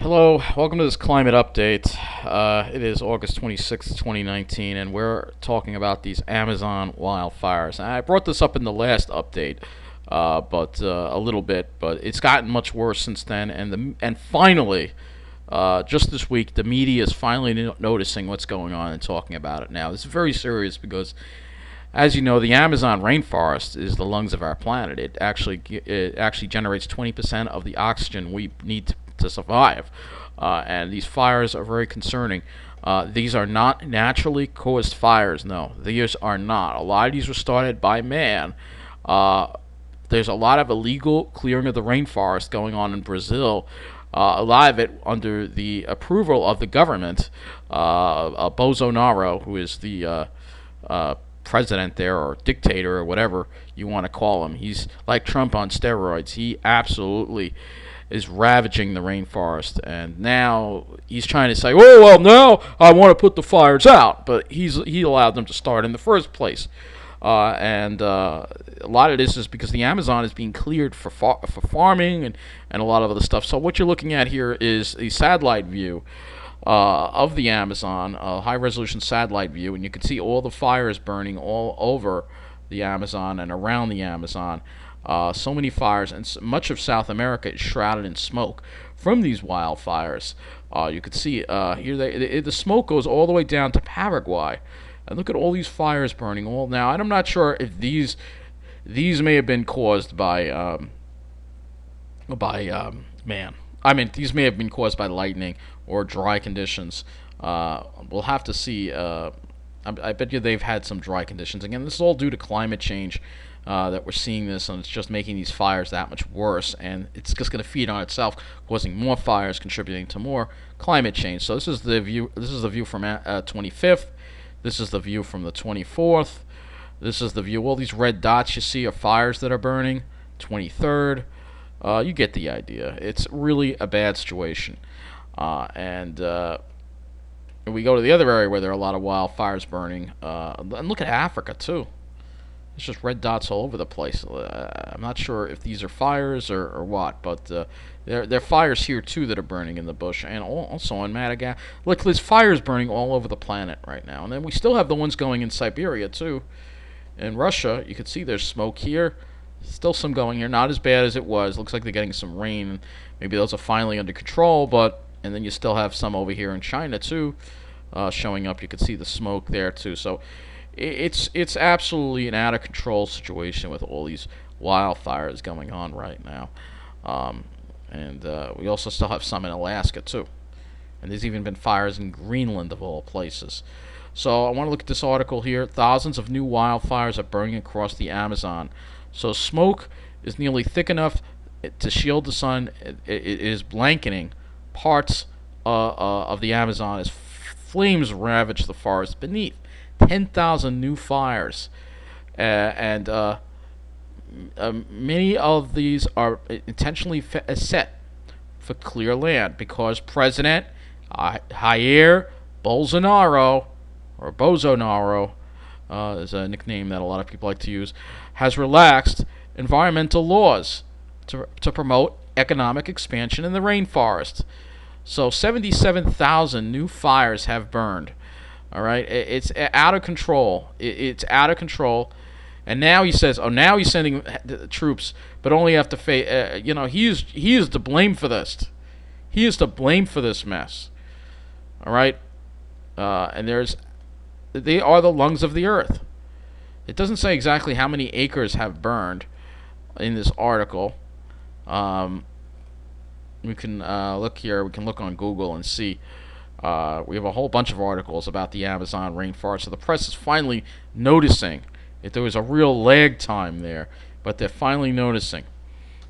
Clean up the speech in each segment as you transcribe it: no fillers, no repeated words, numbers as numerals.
Hello, welcome to this climate update. It is August 26th, 2019, and we're talking about these Amazon wildfires. And I brought this up in the last update, but a little bit, but it's gotten much worse since then. And finally, just this week, the media is finally noticing what's going on and talking about it now. This is very serious because, as you know, the Amazon rainforest is the lungs of our planet. It actually generates 20% of the oxygen we need to survive. And these fires are very concerning. These are not naturally caused fires. No, these are not. A lot of these were started by man. There's a lot of illegal clearing of the rainforest going on in Brazil. A lot of it under the approval of the government. Bolsonaro, who is the president there, or dictator, or whatever you want to call him. He's like Trump on steroids. He absolutely is ravaging the rainforest, and now he's trying to say, "Oh well, now I want to put the fires out," but he allowed them to start in the first place. And A lot of this is because the Amazon is being cleared for farming and a lot of other stuff. So what you're looking at here is a satellite view of the Amazon, a high-resolution satellite view, and you can see all the fires burning all over the Amazon and around the Amazon. So many fires, and much of South America is shrouded in smoke from these wildfires. You can see here the smoke goes all the way down to Paraguay, and look at all these fires burning all now. And I'm not sure if these may have been caused by I mean, these may have been caused by lightning or dry conditions. We'll have to see. I bet you they've had some dry conditions. Again, this is all due to climate change that we're seeing this, and it's just making these fires that much worse. And it's just going to feed on itself, causing more fires, contributing to more climate change. So this is the view. This is the view from 25th. This is the view from the 24th. This is the view. All these red dots you see are fires that are burning. 23rd. You get the idea. It's really a bad situation. And we go to the other area where there are a lot of wildfires burning. And look at Africa, too. It's just red dots all over the place. I'm not sure if these are fires or what, but there are fires here, too, that are burning in the bush. And also in Madagascar. Look, there's fires burning all over the planet right now. And then we still have the ones going in Siberia, too. In Russia, you can see there's smoke here. Still some going here, not as bad as it was. Looks like they're getting some rain. Maybe those are finally under control, and then you still have some over here in China too, showing up. You can see the smoke there too. So it's absolutely an out of control situation with all these wildfires going on right now. We also still have some in Alaska too, and there's even been fires in Greenland of all places. So I want to look at this article here. Thousands of new wildfires are burning across the Amazon. So smoke is nearly thick enough to shield the sun. It is blanketing parts of the Amazon as flames ravage the forest beneath. 10,000 new fires. Many of these are intentionally set for clear land because President Jair Bolsonaro, or Bolsonaro, is a nickname that a lot of people like to use, has relaxed environmental laws to promote economic expansion in the rainforest. So 77,000 new fires have burned. All right, it's out of control. It's out of control. And now he says, now he's sending the troops, but only have to face. He is to blame for this. He is to blame for this mess. All right, they are the lungs of the earth. It doesn't say exactly how many acres have burned in this article. We can look here. We can look on Google and see. We have a whole bunch of articles about the Amazon rainforest. So the press is finally noticing that there was a real lag time there, but they're finally noticing.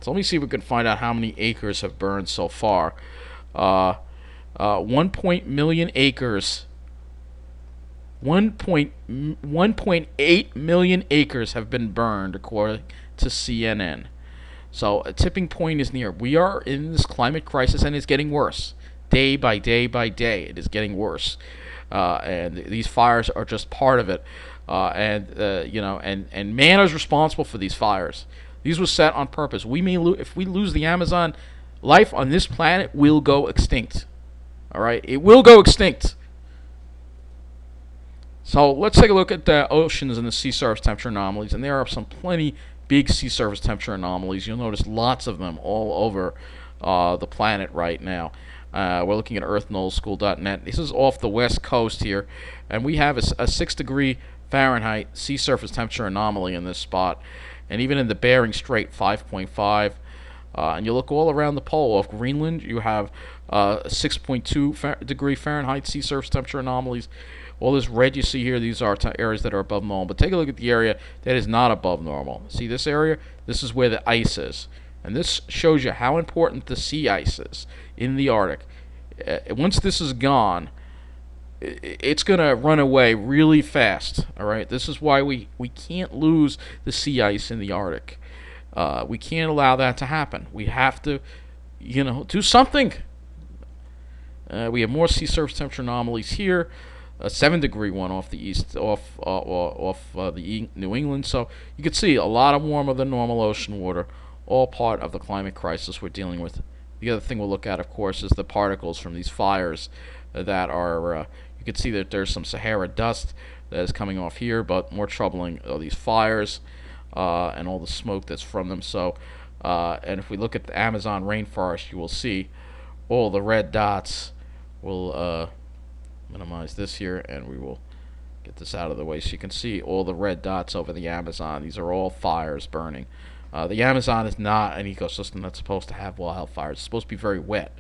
So let me see if we can find out how many acres have burned so far. 1 million acres. 1.8 million acres have been burned, according to CNN. So a tipping point is near. We are in this climate crisis, and it's getting worse. Day by day by day, it is getting worse. And these fires are just part of it. And man is responsible for these fires. These were set on purpose. If we lose the Amazon, life on this planet will go extinct. All right, it will go extinct. So let's take a look at the oceans and the sea surface temperature anomalies, and there are some plenty big sea surface temperature anomalies. You'll notice lots of them all over the planet right now. We're looking at earthnullschool.net. This is off the west coast here, and we have a 6 degree Fahrenheit sea surface temperature anomaly in this spot, and even in the Bering Strait, 5.5. And you look all around the pole off Greenland, you have 6.2 degree Fahrenheit sea surface temperature anomalies. All this red you see here, these are areas that are above normal. But take a look at the area that is not above normal. See this area? This is where the ice is. And this shows you how important the sea ice is in the Arctic. Once this is gone, it's going to run away really fast. All right. This is why we can't lose the sea ice in the Arctic. We can't allow that to happen. We have to, do something. We have more sea surface temperature anomalies here. A 7 degree one off the east, off the New England. So you can see a lot of warmer than normal ocean water, all part of the climate crisis we're dealing with. The other thing we'll look at, of course, is the particles from these fires that are. You can see that there's some Sahara dust that is coming off here, but more troubling are these fires and all the smoke that's from them. So, and if we look at the Amazon rainforest, you will see all the red dots. Will minimize this here, and we will get this out of the way so you can see all the red dots over the Amazon. These are all fires burning. The Amazon is not an ecosystem that's supposed to have wildfires. It's supposed to be very wet.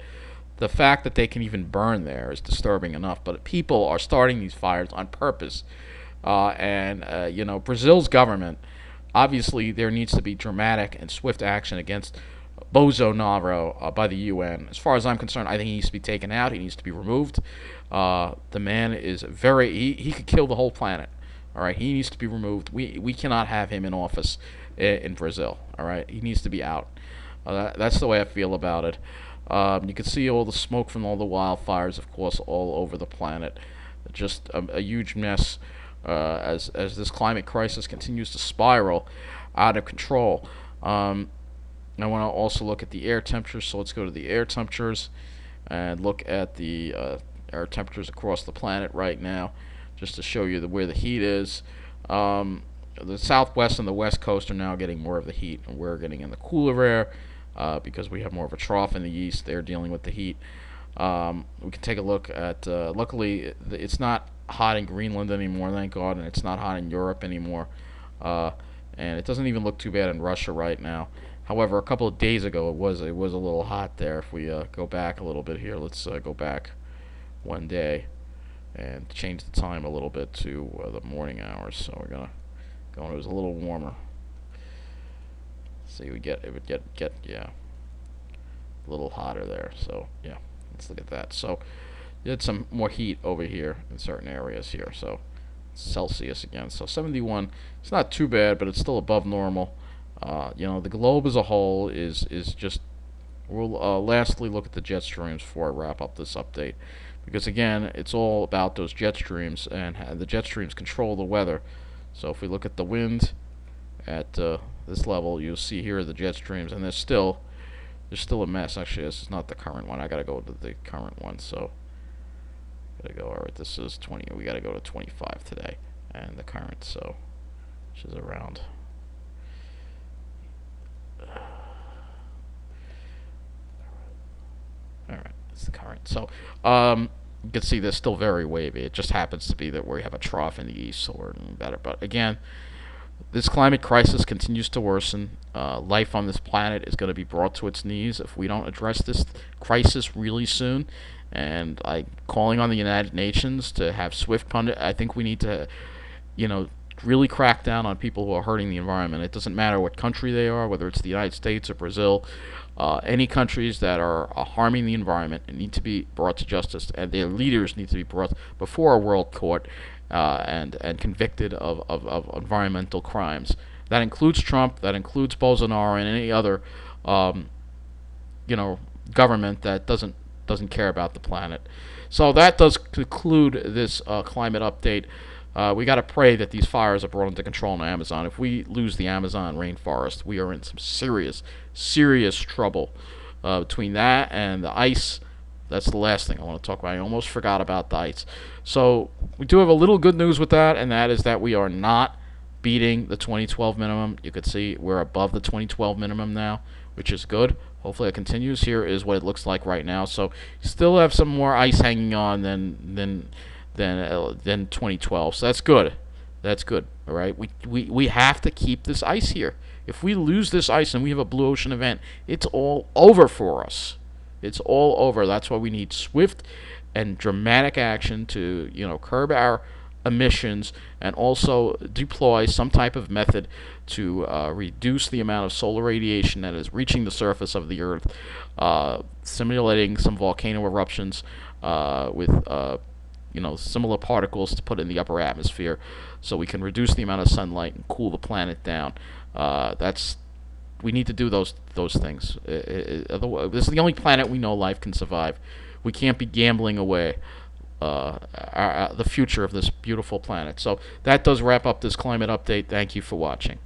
The fact that they can even burn there is disturbing enough, but people are starting these fires on purpose. Brazil's government, obviously there needs to be dramatic and swift action against Bolsonaro by the UN. As far as I'm concerned, I think he needs to be taken out. He needs to be removed. The man is he could kill the whole planet. All right, he needs to be removed. We cannot have him in office in Brazil. All right, he needs to be out. That's the way I feel about it. You can see all the smoke from all the wildfires, of course, all over the planet. Just a huge mess as this climate crisis continues to spiral out of control. I want to also look at the air temperatures, so let's go to the air temperatures and look at the air temperatures across the planet right now, just to show you where the heat is. The southwest and the west coast are now getting more of the heat, and we're getting in the cooler air because we have more of a trough in the east. They're dealing with the heat. We can take a look at, luckily, it's not hot in Greenland anymore, thank God, and it's not hot in Europe anymore. And it doesn't even look too bad in Russia right now. However, a couple of days ago, it was a little hot there. If we go back a little bit here, let's go back one day and change the time a little bit to the morning hours. So we're gonna go when it was a little warmer. See, it would get a little hotter there. So yeah, let's look at that. So you had some more heat over here in certain areas here. So Celsius again. So 71. It's not too bad, but it's still above normal. The globe as a whole is just. We'll lastly look at the jet streams before I wrap up this update, because again, it's all about those jet streams, and the jet streams control the weather. So if we look at the wind at this level, you'll see here the jet streams, and there's still a mess. Actually, this is not the current one. I gotta go to the current one. So gotta go. All right, this is 20. We gotta go to 25 today, and the current, so which is around. Alright, that's the current. So, you can see they're still very wavy. It just happens to be that we have a trough in the east, so we're doing better. But again, this climate crisis continues to worsen. Life on this planet is going to be brought to its knees if we don't address this crisis really soon. And I'm calling on the United Nations to have swift pundit. I think we need to, really crack down on people who are hurting the environment. It doesn't matter what country they are, whether it's the United States or Brazil. Any countries that are harming the environment need to be brought to justice, and their leaders need to be brought before a world court and convicted of environmental crimes. That includes Trump, that includes Bolsonaro, and any other government that doesn't care about the planet. So that does conclude this climate update. We got to pray that these fires are brought under control in the Amazon. If we lose the Amazon rainforest, we are in some serious trouble. Between that and the ice, that's the last thing I want to talk about. I almost forgot about the ice. So we do have a little good news with that, and that is that we are not beating the 2012 minimum. You could see we're above the 2012 minimum now, which is good. Hopefully it continues. Here is what it looks like right now. So you still have some more ice hanging on than 2012. So that's good. That's good. All right. We have to keep this ice here. If we lose this ice and we have a blue ocean event, it's all over for us. It's all over. That's why we need swift and dramatic action to, curb our emissions and also deploy some type of method to reduce the amount of solar radiation that is reaching the surface of the Earth, simulating some volcano eruptions with similar particles to put in the upper atmosphere, so we can reduce the amount of sunlight and cool the planet down. We need to do those things. Otherwise, this is the only planet we know life can survive. We can't be gambling away the future of this beautiful planet. So that does wrap up this climate update. Thank you for watching.